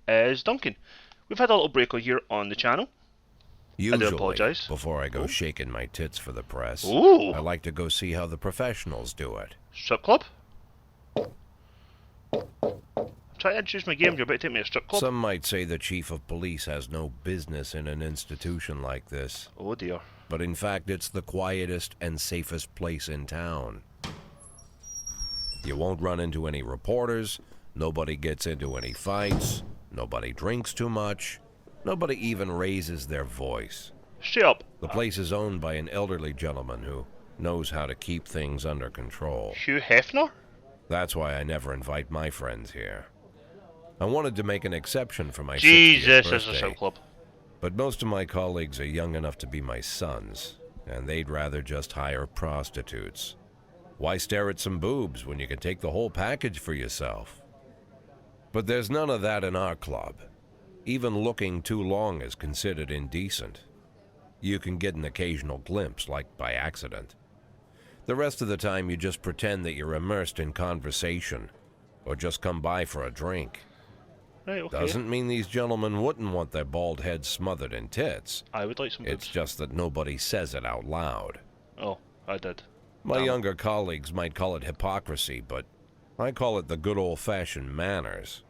is Duncan. We've had a little break here on the channel. I do Usually, apologise. before I go shaking my tits for the press, Ooh. I like to go see how the professionals do it. Strip club? I'm trying to introduce my game, you're about to take me to a strip club? Some might say the chief of police has no business in an institution like this. Oh dear. But in fact, it's the quietest and safest place in town. You won't run into any reporters, nobody gets into any fights, nobody drinks too much, nobody even raises their voice. Straight up. The place is owned by an elderly gentleman who knows how to keep things under control. Hugh Hefner? That's why I never invite my friends here. I wanted to make an exception for my 60th Jesus, birthday, this is a strip club. but most of my colleagues are young enough to be my sons, and they'd rather just hire prostitutes. Why stare at some boobs when you can take the whole package for yourself? But there's none of that in our club. Even looking too long is considered indecent. You can get an occasional glimpse, like by accident. The rest of the time you just pretend that you're immersed in conversation, or just come by for a drink. Right, okay. Doesn't mean these gentlemen wouldn't want their bald heads smothered in tits. I would like some boobs. It's just that nobody says it out loud. Oh, I did. My Damn. younger colleagues might call it hypocrisy, but I call it the good old-fashioned manners.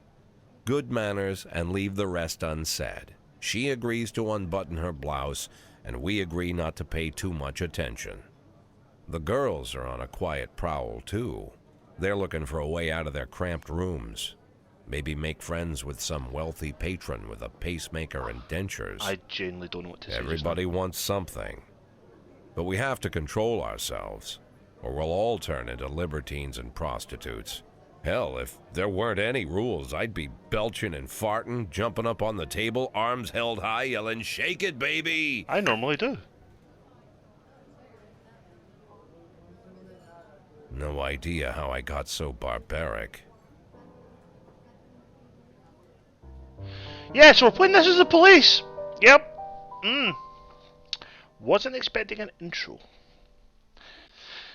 Good manners and leave the rest unsaid. She agrees to unbutton her blouse, and we agree not to pay too much attention. The girls are on a quiet prowl, too. They're looking for a way out of their cramped rooms. Maybe make friends with some wealthy patron with a pacemaker and dentures. I genuinely don't know what to say. Everybody wants something. But we have to control ourselves, or we'll all turn into libertines and prostitutes. Hell, if there weren't any rules, I'd be belching and farting, jumping up on the table, arms held high, yelling, "Shake it, baby!" I normally do. No idea how I got so barbaric. Yeah, so we're playing this as the police. Yep. Wasn't expecting an intro.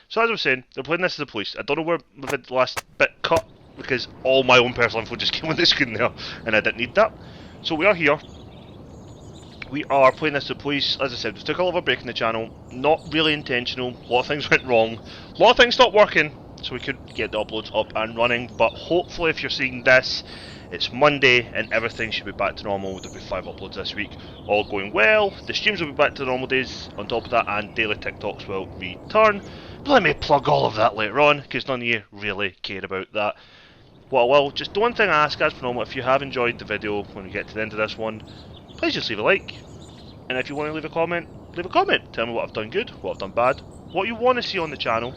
So as I was saying, they're playing this as the police. I don't know where we've had the last bit cut, because all my own personal info just came on the screen there, and I didn't need that. So we are here. We are playing this as the police. As I said, we took a little of a break in the channel. Not really intentional. A lot of things went wrong. A lot of things stopped working, so we could get the uploads up and running. But hopefully if you're seeing this, it's Monday and everything should be back to normal. There'll be 5 uploads this week. All going well. The streams will be back to the normal days on top of that, and daily TikToks will return. But let me plug all of that later on, because none of you really care about that. What I will, just the one thing I ask as per normal, if you have enjoyed the video when we get to the end of this one, please just leave a like. And if you want to leave a comment, leave a comment. Tell me what I've done good, what I've done bad, what you want to see on the channel.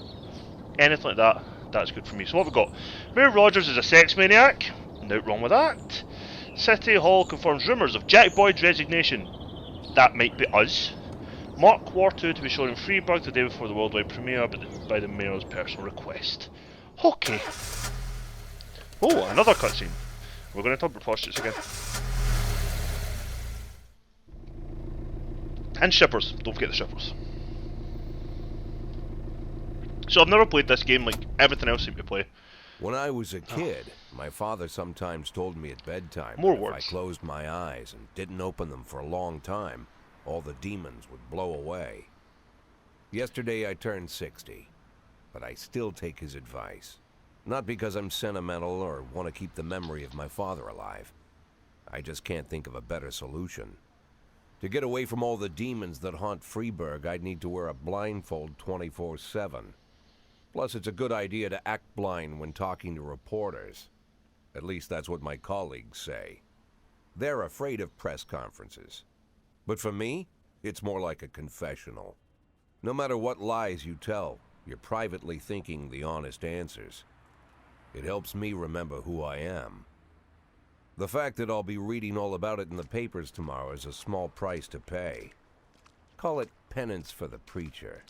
Anything like that, that's good for me. So what have we got? Mayor Rogers is a sex maniac. No wrong with that. City Hall confirms rumours of Jack Boyd's resignation. That might be us. Mark War 2 to be shown in Freeburg the day before the worldwide premiere, but by the mayor's personal request. Okay. Oh, another cutscene. We're going to talk about prostitutes again. And shippers. Don't forget the shippers. So I've never played this game like everything else I seem to play. When I was a kid, my father sometimes told me at bedtime More that if I words. closed my eyes and didn't open them for a long time, all the demons would blow away. Yesterday I turned 60, but I still take his advice. Not because I'm sentimental or want to keep the memory of my father alive. I just can't think of a better solution. To get away from all the demons that haunt Freeburg, I'd need to wear a blindfold 24/7. Plus, it's a good idea to act blind when talking to reporters. At least that's what my colleagues say. They're afraid of press conferences. But for me, it's more like a confessional. No matter what lies you tell, you're privately thinking the honest answers. It helps me remember who I am. The fact that I'll be reading all about it in the papers tomorrow is a small price to pay. Call it penance for the preacher.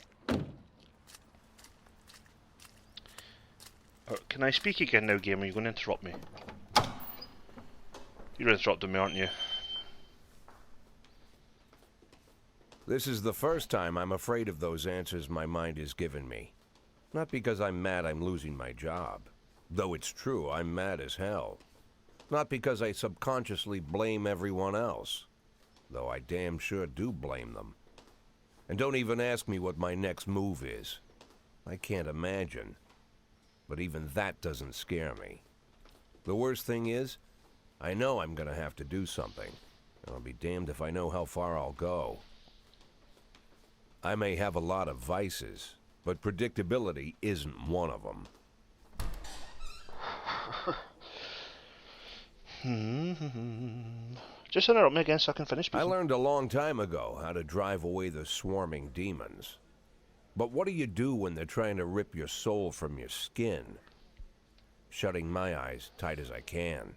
Can I speak again now, game? Are you going to interrupt me? You're interrupting me, aren't you? This is the first time I'm afraid of those answers my mind has given me. Not because I'm mad I'm losing my job. Though it's true, I'm mad as hell. Not because I subconsciously blame everyone else, though I damn sure do blame them. And don't even ask me what my next move is. I can't imagine. But even that doesn't scare me. The worst thing is, I know I'm gonna have to do something. And I'll be damned if I know how far I'll go. I may have a lot of vices, but predictability isn't one of them. Just interrupt me again so I can finish I speaking. learned a long time ago how to drive away the swarming demons. But what do you do when they're trying to rip your soul from your skin? Shutting my eyes tight as I can.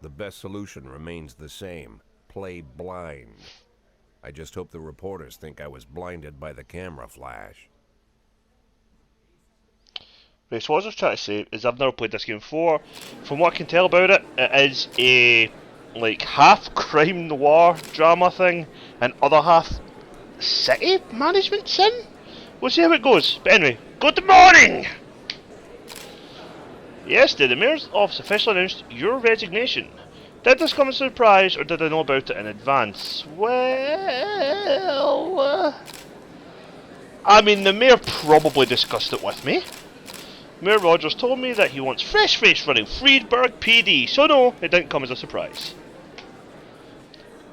The best solution remains the same. Play blind. I just hope the reporters think I was blinded by the camera flash. Right, so what I was trying to say is I've never played this game before. From what I can tell about it, it is a like half crime noir drama thing and other half city management sim. We'll see how it goes. But anyway, good morning! Yesterday, the Mayor's office officially announced your resignation. Did this come as a surprise, or did I know about it in advance? Well, I mean, the Mayor probably discussed it with me. Mayor Rogers told me that he wants fresh face running Friedberg PD, so no, it didn't come as a surprise.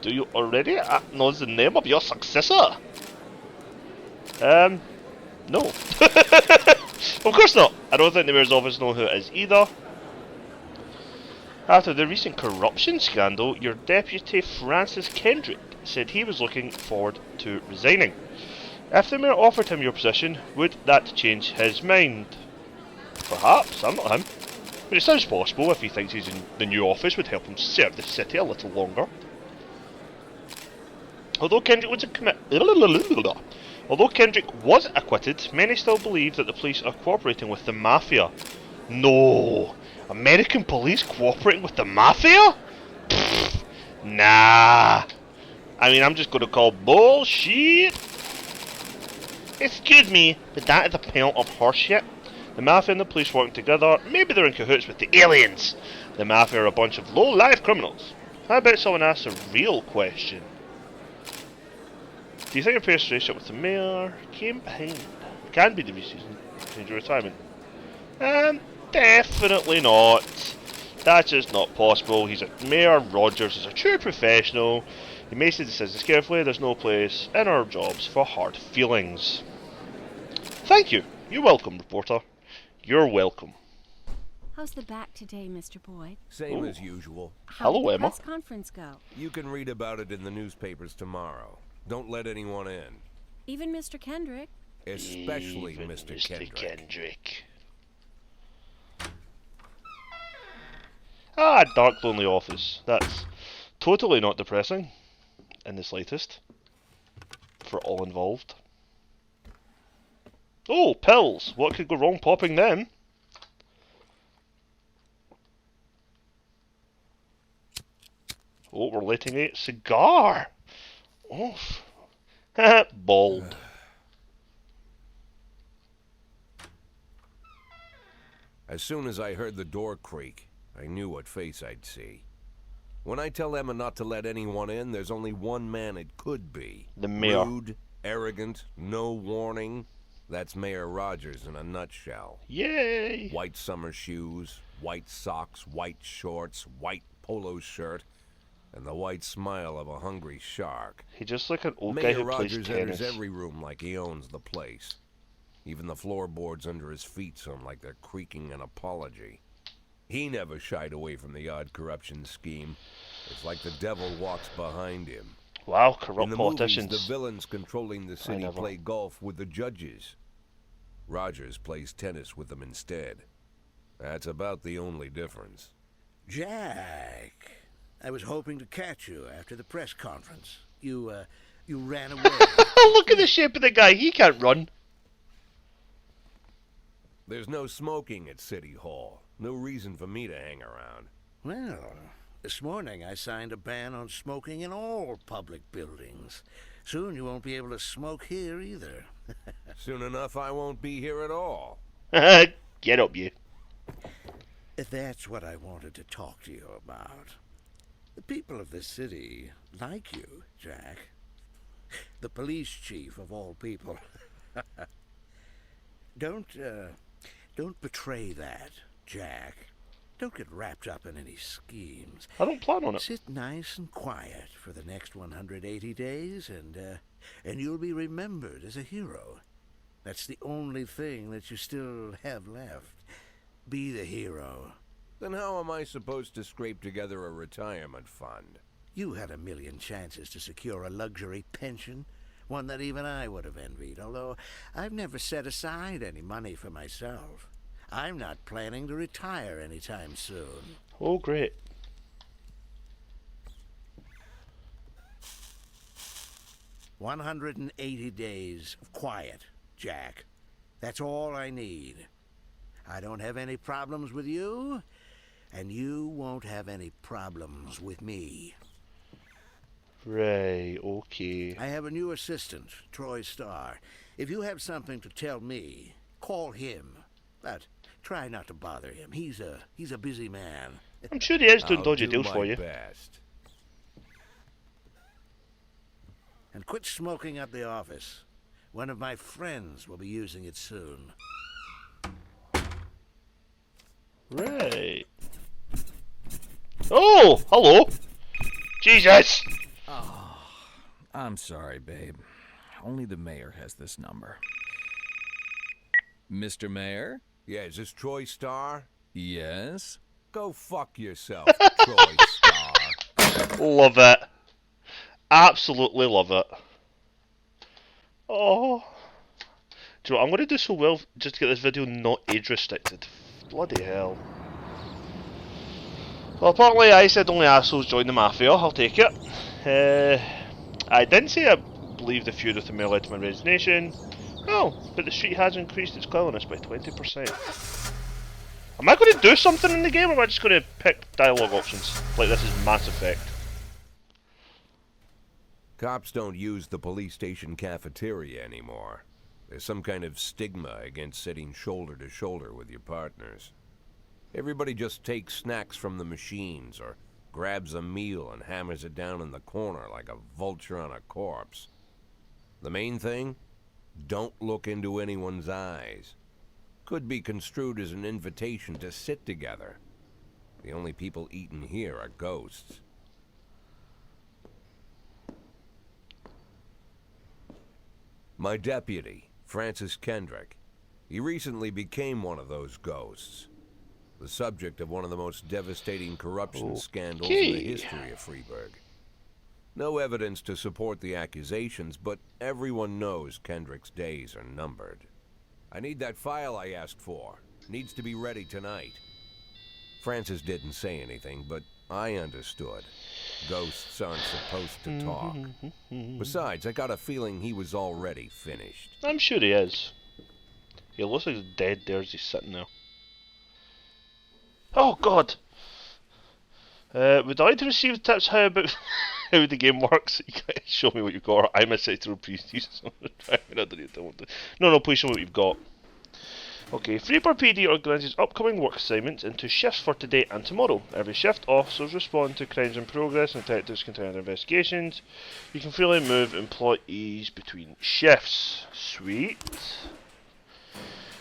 Do you already know the name of your successor? No. Of course not. I don't think the Mayor's office know who it is either. After the recent corruption scandal, your deputy Francis Kendrick said he was looking forward to resigning. If the Mayor offered him your position, would that change his mind? Perhaps, I'm not him. But it sounds possible if he thinks he's in the new office would help him serve the city a little longer. Although Kendrick was acquitted, many still believe that the police are cooperating with the mafia. No! American police cooperating with the mafia? Pfft, nah. I mean, I'm just going to call bullshit. Excuse me, but that is a pile of horseshit. The mafia and the police working together, maybe they're in cahoots with the aliens. The mafia are a bunch of low-life criminals. How about someone asks a real question? Do you think your previous relationship with the mayor can be the reason behind your retirement? Definitely not. That's just not possible. Mayor Rogers is a true professional. He makes his decisions carefully. There's no place in our jobs for hard feelings. Thank you. You're welcome, reporter. You're welcome. How's the back today, Mr. Boyd? Same as usual. How Hello, did the Emma. press conference go? You can read about it in the newspapers tomorrow. Don't let anyone in. Even Mr. Kendrick? Especially Even Mr. Kendrick. Ah, dark, lonely office. That's totally not depressing in the slightest for all involved. Oh, pills! What could go wrong popping them? Oh, we're lighting a cigar! Oh, bald. As soon as I heard the door creak, I knew what face I'd see. When I tell Emma not to let anyone in, there's only one man it could be. The mayor. Rude, arrogant, no warning. That's Mayor Rogers in a nutshell. Yay! White summer shoes, white socks, white shorts, white polo shirt, and the white smile of a hungry shark. He just like an old guy Mayor who plays Rogers tennis. enters every room like he owns the place. Even the floorboards under his feet sound like they're creaking an apology. He never shied away from the odd corruption scheme. It's like the devil walks behind him. Wow, In corrupt the politicians. movies, the villains controlling the city never. play golf with the judges. Rogers plays tennis with them instead. That's about the only difference. Jack, I was hoping to catch you after the press conference. You ran away. Look at the shape of the guy. He can't run. There's no smoking at City Hall. No reason for me to hang around. Well, this morning I signed a ban on smoking in all public buildings. Soon you won't be able to smoke here either. Soon enough, I won't be here at all. Get up, you. That's what I wanted to talk to you about. The people of this city like you, Jack. The police chief of all people. Don't betray that, Jack. Don't get wrapped up in any schemes. I don't plan on it. Sit nice and quiet for the next 180 days, and you'll be remembered as a hero. That's the only thing that you still have left. Be the hero. Then how am I supposed to scrape together a retirement fund? You had a million chances to secure a luxury pension, one that even I would have envied, although I've never set aside any money for myself. I'm not planning to retire anytime soon. Oh, great. "180 days of quiet, Jack. That's all I need. I don't have any problems with you, and you won't have any problems with me. Right, okay. I have a new assistant, Troy Starr. If you have something to tell me, call him. But try not to bother him. He's a busy man. I'm sure he is doing I'll dodgy do deals my for you. best. And quit smoking up the office. One of my friends will be using it soon. Right. Oh, hello. Jesus. I'm sorry, babe. Only the mayor has this number. Mr. Mayor? Yeah, is this Troy Starr? Yes? Go fuck yourself, Troy Starr. Love it. Absolutely love it. Oh. Do you know what? I'm going to do so well just to get this video not age restricted. Bloody hell. Well, apparently I said only assholes join the mafia. I'll take it. I didn't say I believe the feud with the mayor led to my resignation. Oh, but the street has increased its cleanliness by 20%. Am I going to do something in the game, or am I just going to pick dialogue options? Like this is Mass Effect. Cops don't use the police station cafeteria anymore. There's some kind of stigma against sitting shoulder to shoulder with your partners. Everybody just takes snacks from the machines or grabs a meal and hammers it down in the corner like a vulture on a corpse. The main thing? Don't look into anyone's eyes. Could be construed as an invitation to sit together. The only people eating here are ghosts. My deputy, Francis Kendrick. He recently became one of those ghosts. The subject of one of the most devastating corruption scandals in the history of Freeburg. No evidence to support the accusations, but everyone knows Kendrick's days are numbered. I need that file I asked for. Needs to be ready tonight. Francis didn't say anything, but I understood. Ghosts aren't supposed to talk. Besides, I got a feeling he was already finished. I'm sure he is. He looks like he's dead there as he's sitting there. Oh god! Would I like to receive tips how about how the game works? You guys show me what you've got. I'm a set to please. No, please show me what you've got. Okay, Freeburg PD organises upcoming work assignments into shifts for today and tomorrow. Every shift, officers respond to crimes in progress and detectives continue their investigations. You can freely move employees between shifts. Sweet.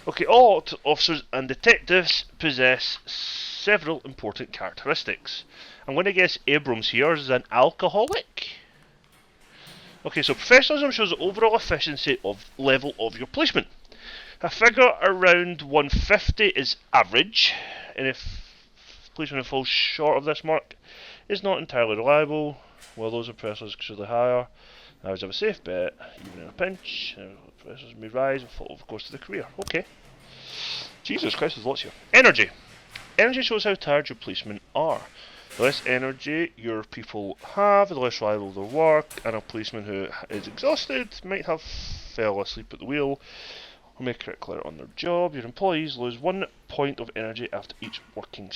Okay, all officers and detectives possess several important characteristics. I'm going to guess Abrams here is an alcoholic. Okay, so professionalism shows the overall efficiency of level of your policeman. A figure around 150 is average, and if policeman who falls short of this mark is not entirely reliable, while those of professionals considerably higher. I always have a safe bet, even in a pinch. Professionals may rise and fall over the course of the career. Okay. Jesus Christ, there's lots here. Energy. Energy shows how tired your policemen are. The less energy your people have, the less reliable their work, and a policeman who is exhausted might have fell asleep at the wheel or make a critical error on their job. Your employees lose 1 point of energy after each working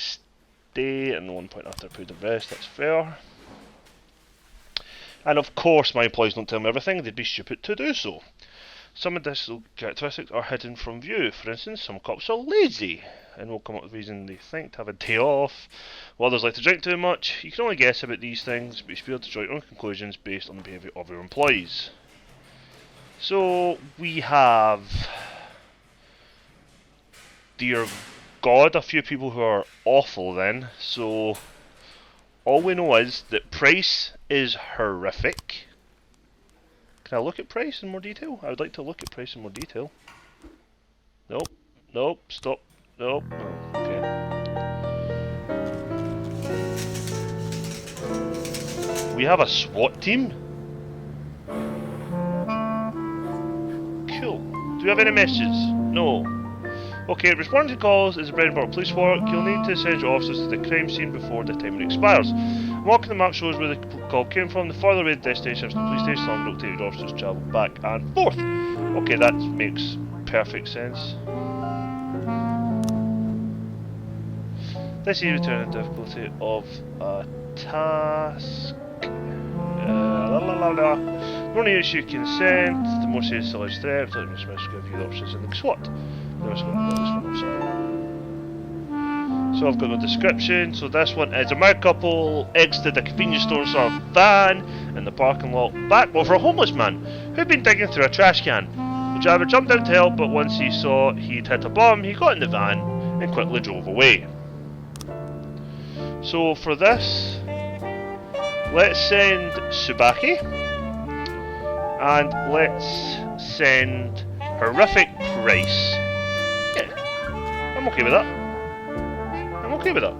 day and 1 point after a period of rest. That's fair. And of course my employees don't tell me everything, they'd be stupid to do so. Some additional characteristics are hidden from view. For instance, some cops are lazy and will come up with a reason they think to have a day off, while others like to drink too much. You can only guess about these things, but you should be able to draw your own conclusions based on the behaviour of your employees. So we have, dear God, a few people who are awful then. So all we know is that Price is horrific. Can I look at Price in more detail? I would like to look at Price in more detail. Nope. Nope. Stop. Nope. Oh, okay. We have a SWAT team? Cool. Do we have any messages? No. Okay, responding to calls is a bread and butter police work. You'll need to send your officers to the crime scene before the timer expires. Marking the map shows where the call came from. The farther away the destination is from the police station, so will take your officers to travel back and forth. Okay, that makes perfect sense. This is return the difficulty of a task. No need to issue consent. The more serious alleged threat, the most give you the options in the SWAT. So I've got the description. So this one is a married couple exited a convenience store and saw a van in the parking lot back over a homeless man who'd been digging through a trash can. The driver jumped out to help, but once he saw he'd hit a bomb, he got in the van and quickly drove away. So for this, let's send Tsubaki and let's send Horrific Price. Yeah, I'm okay with that. I'm okay with that.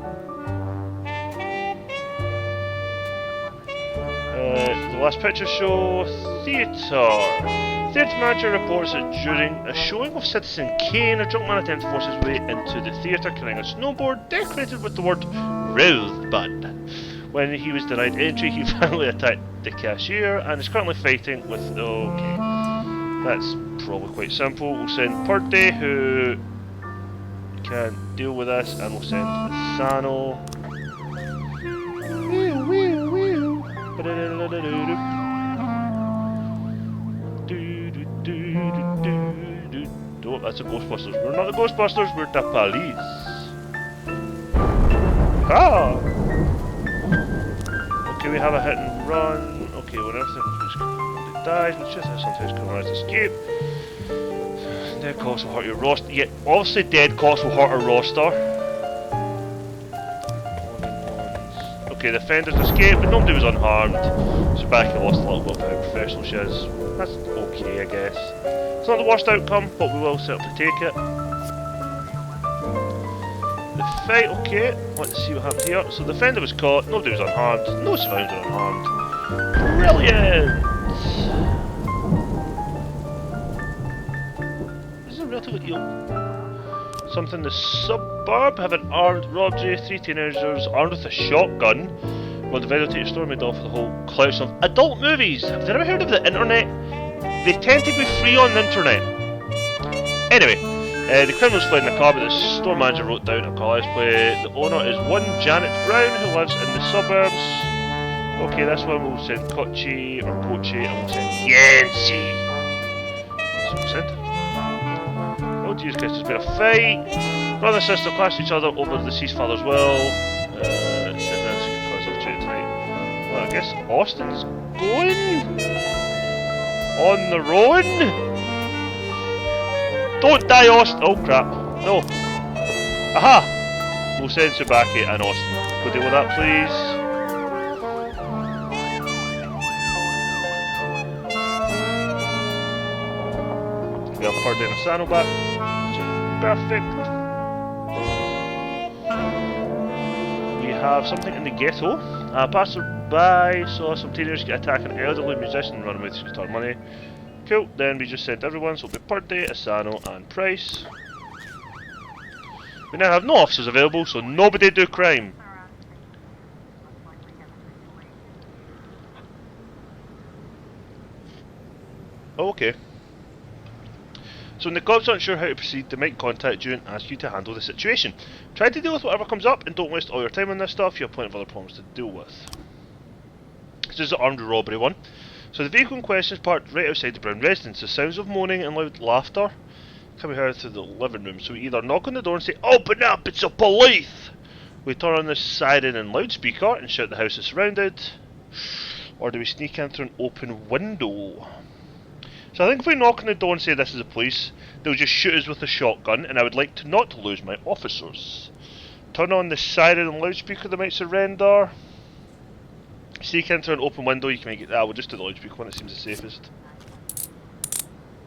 The last picture show theatre. Theatre manager reports that during a showing of Citizen Kane, a drunk man attempted to force his way into the theatre carrying a snowboard decorated with the word Rosebud. When he was denied entry, he finally attacked the cashier and is currently fighting with... Okay, that's probably quite simple. We'll send Purdy, who can deal with this, and we'll send Sano. Oh, that's a Ghostbusters. We're not the Ghostbusters, we're the police. Ah! Okay, we have a hit and run. Okay, when everything dies, we just have sometimes compromised escape. Dead cops will hurt your roster. Yeah, obviously dead cops will hurt our roster. Okay, the offenders escaped, but nobody was unharmed. Tsubaki lost a little bit of how professional she is. That's okay, I guess. It's not the worst outcome, but we will certainly take it. The fight, okay, let's see what happened here. So the offender was caught, nobody was unharmed, no survivors were unharmed. Brilliant! This is a relatively ill. Something in the suburb have an armed robbery, 3 teenagers armed with a shotgun. Well, the videotape store made off with the whole clout of adult movies. Have you ever heard of the internet? They tend to be free on the internet. Anyway, the criminals fled in a car, but the store manager wrote down a call play. The owner is one Janet Brown, who lives in the suburbs. Okay, this one we'll send Kochi, or Kochi, and we'll send Yancy. That's what we'll send. Oh Jesus Christ, there's been a fight. Brother and sister clashed each other over the deceased father's will. Well, I guess Austin's going on the road. Don't die, Austin! Oh crap! No. Aha! We'll send Tsubaki and Austin. Go deal with that, please. We have Purdy and Asano back. Perfect. We have something in the ghetto. Passerby saw some teenagers get attacked an elderly musician and run away with guitar money. Cool, then we just sent everyone, so it'll be Purdy, Asano and Price. We now have no officers available, so nobody do crime. Okay. So when the cops aren't sure how to proceed, they might contact you and ask you to handle the situation. Try to deal with whatever comes up and don't waste all your time on this stuff, you have plenty of other problems to deal with. This is the armed robbery one. So the vehicle in question is parked right outside the Brown residence. The sounds of moaning and loud laughter can be heard through the living room. So we either knock on the door and say, "Open up, it's a police!" We turn on the siren and loudspeaker and shout the house is surrounded. Or do we sneak in through an open window? So I think if we knock on the door and say this is the police, they'll just shoot us with a shotgun, and I would like not to lose my officers. Turn on the siren and loudspeaker, they might surrender. Sneak in through an open window, you can make it. We'll just do the loudspeaker one, it seems the safest.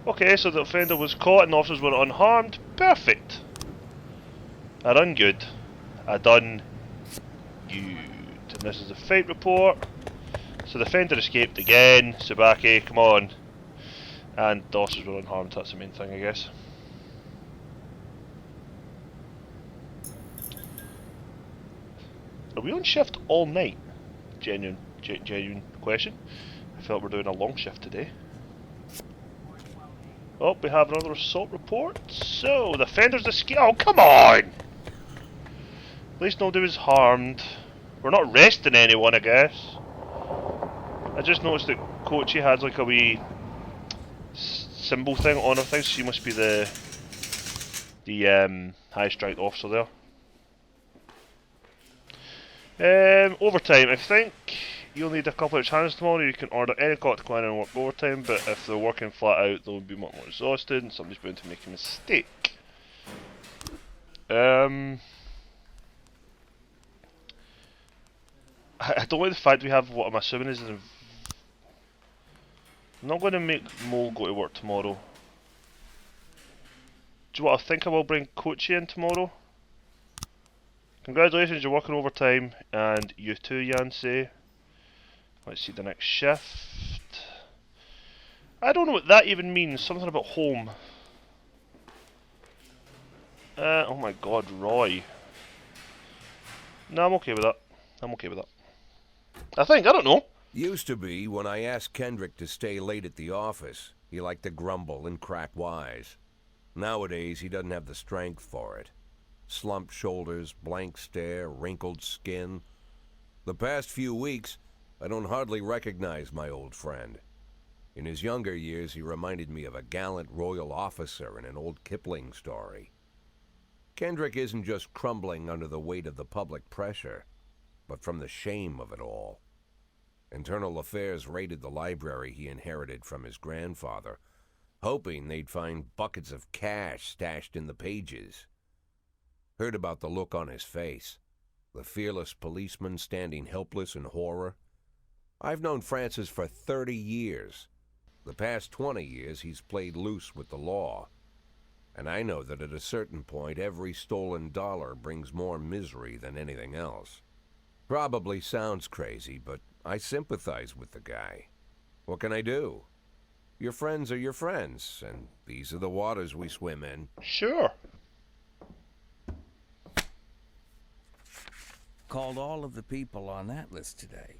Okay, so the offender was caught and the officers were unharmed. Perfect. I done good. I done good. And this is the fight report. So the offender escaped again. Sabaki, come on. And the officers were unharmed, that's the main thing, I guess. Are we on shift all night? Genuine question. I felt we're doing a long shift today. Oh, we have another assault report. So, the offender's escaped. Oh, come on! At least nobody was harmed. We're not arresting anyone, I guess. I just noticed that Kochi had like a wee symbol thing on her thing, so she must be the highest ranked officer there. Overtime, I think you'll need a couple of hands tomorrow. You can order any clock to go in and work overtime, but if they're working flat out, they'll be much more exhausted and somebody's bound to make a mistake. I don't like the fact we have what I'm assuming is I'm not going to make Mole go to work tomorrow. Do you know what I think I will bring Kochi in tomorrow? Congratulations, you're working overtime, and you too, Yancey. Let's see the next shift. I don't know what that even means. Something about home. Oh my god, Roy. No, I'm okay with that. I'm okay with that. I don't know. Used to be, when I asked Kendrick to stay late at the office, he liked to grumble and crack wise. Nowadays, he doesn't have the strength for it. Slumped shoulders, blank stare, wrinkled skin. The past few weeks, I don't hardly recognize my old friend. In his younger years, he reminded me of a gallant royal officer in an old Kipling story. Kendrick isn't just crumbling under the weight of the public pressure, but from the shame of it all. Internal Affairs raided the library he inherited from his grandfather, hoping they'd find buckets of cash stashed in the pages. Heard about the look on his face, the fearless policeman standing helpless in horror. I've known Francis for 30 years. The past 20 years he's played loose with the law. And I know that at a certain point every stolen dollar brings more misery than anything else. Probably sounds crazy, but I sympathize with the guy. What can I do? Your friends are your friends, and these are the waters we swim in. Sure. Called all of the people on that list today.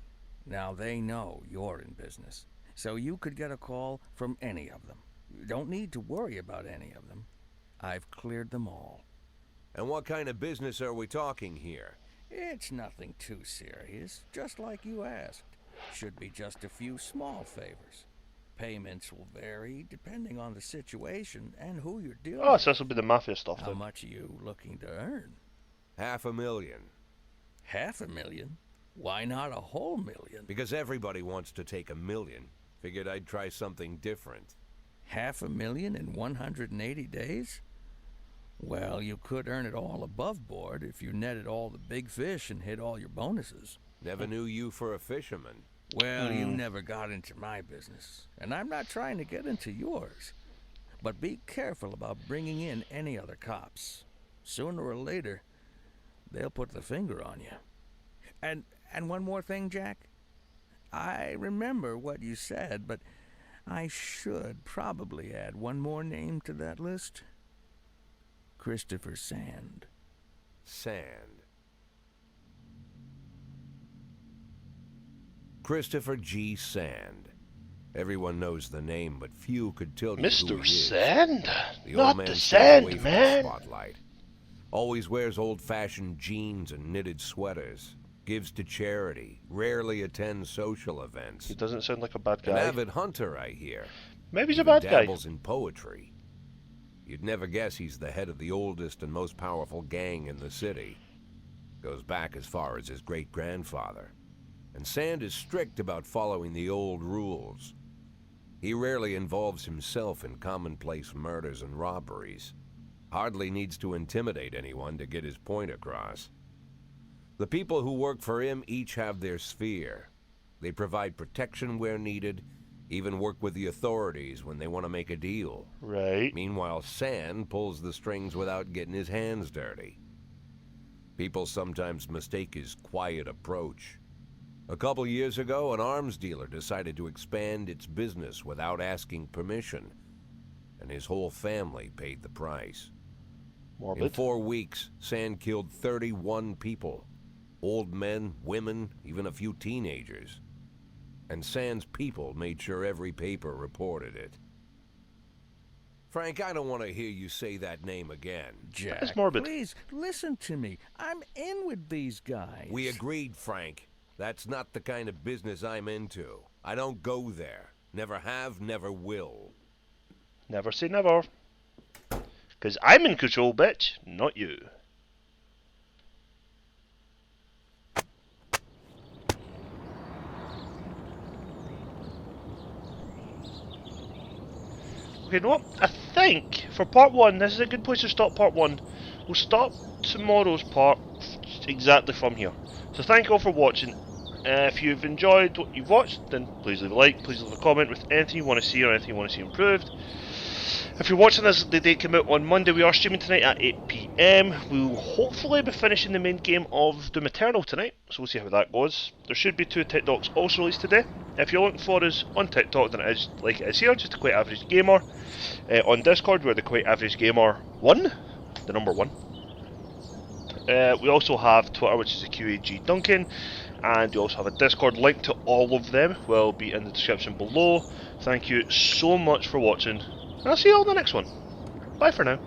Now they know you're in business, so you could get a call from any of them. You don't need to worry about any of them. I've cleared them all. And what kind of business are we talking here? It's nothing too serious, just like you asked. Should be just a few small favors. Payments will vary depending on the situation and who you're dealing with. Oh, so this will be the mafia stuff How then. much are you looking to earn? $500,000. $500,000? Why not a whole million? Because everybody wants to take $1 million. Figured I'd try something different. $500,000 in 180 days? Well, you could earn it all above board if you netted all the big fish and hit all your bonuses. Never knew you for a fisherman. Well, you never got into my business, and I'm not trying to get into yours. But be careful about bringing in any other cops. Sooner or later, they'll put the finger on you. And one more thing, Jack. I remember what you said, but I should probably add one more name to that list. Christopher Sand. Sand. Christopher G. Sand. Everyone knows the name, but few could tell you who Mr. he is. Sand? The Not old man the stays away Sand, from the man. spotlight. Always wears old-fashioned jeans and knitted sweaters. gives to charity, rarely attends social events. He doesn't sound like a bad An guy. avid hunter, I hear. Maybe he's a Even bad guy. dabbles in poetry. You'd never guess he's the head of the oldest and most powerful gang in the city. Goes back as far as his great-grandfather. And Sand is strict about following the old rules. He rarely involves himself in commonplace murders and robberies. Hardly needs to intimidate anyone to get his point across. The people who work for him each have their sphere. They provide protection where needed, even work with the authorities when they want to make a deal. Right. Meanwhile, Sand pulls the strings without getting his hands dirty. People sometimes mistake his quiet approach. A couple years ago, an arms dealer decided to expand its business without asking permission, and his whole family paid the price. In Morbid. 4 weeks, Sand killed 31 people. Old men, women, even a few teenagers. And Sand's people made sure every paper reported it. Frank, I don't want to hear you say that name again. Jack, That's morbid. please, listen to me. I'm in with these guys. We agreed, Frank. That's not the kind of business I'm into. I don't go there. Never have, never will. Never say never. Because I'm in control, bitch, not you. Okay, you know what? I think for part one, this is a good place to stop part one. We'll stop tomorrow's part exactly from here. So thank you all for watching. If you've enjoyed what you've watched, then please leave a like, please leave a comment with anything you want to see or anything you want to see improved. If you're watching this, the day came out on Monday. We are streaming tonight at 8 PM. We'll hopefully be finishing the main game of Doom Eternal tonight, so we'll see how that goes. There should be 2 TikToks also released today. If you're looking for us on TikTok, then it is like it is here, just a Quite Average Gamer. On Discord, we're the Quite Average Gamer 1, the number 1. We also have Twitter, which is the QAG Duncan, and we also have a Discord. Link to all of them will be in the description below. Thank you so much for watching, and I'll see you all in the next one. Bye for now.